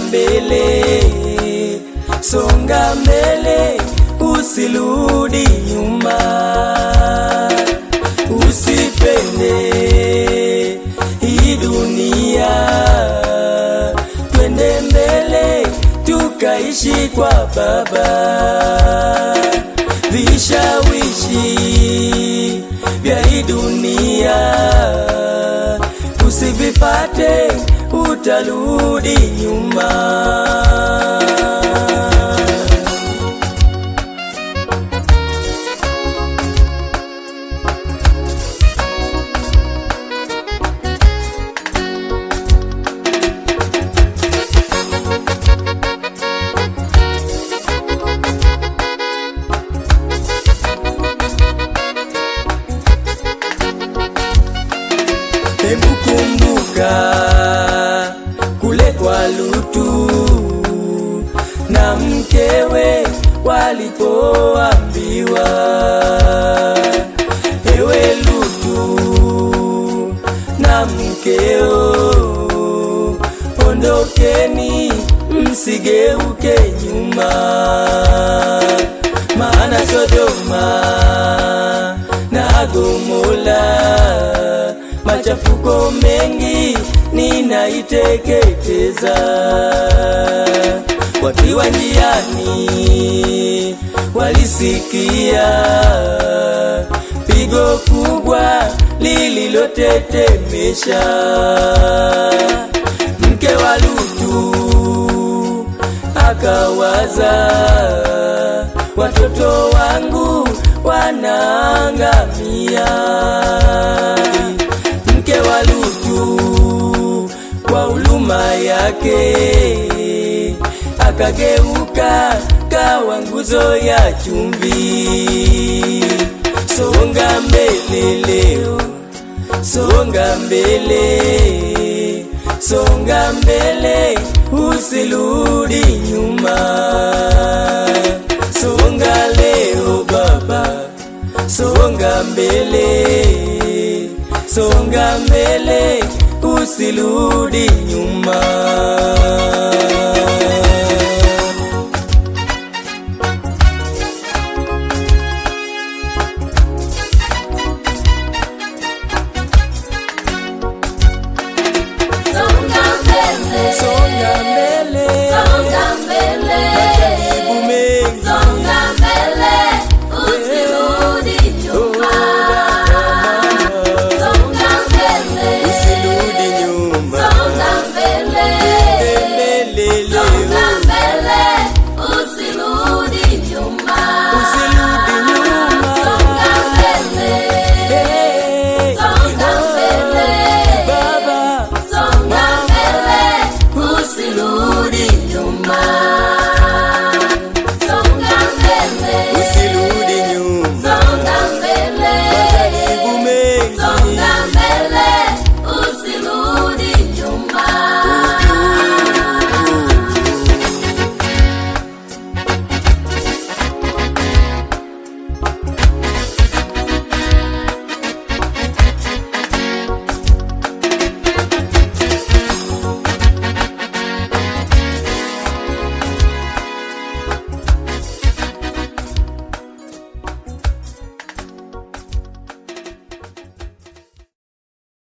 mbele, songa mbele, usirudi nyuma. Usipende hii dunia, twende mbele tukaishi kwa Baba. Vishawishi vya hii dunia usivipate, utarudi nyuma. Hebu kumbuka kule kwa Lutu na mkewe walipoambiwa, ewe Lutu na mkeo, ondokeni msigeuke nyuma, maana Sodoma na Gomora machafuko mengi ninaiteketeza. Wakiwa njiani walisikia pigo kubwa lililotetemesha. Mke wa Lutu akawaza, watoto wangu wanaangamia. Mke wa Lutu kwa huruma yake akageuka kawa nguzo ya chumvi. Songa mbele leo, songa mbele, songa mbele, usirudi nyuma. Songa leo Baba, songa mbele, songa mbele, usirudi nyuma.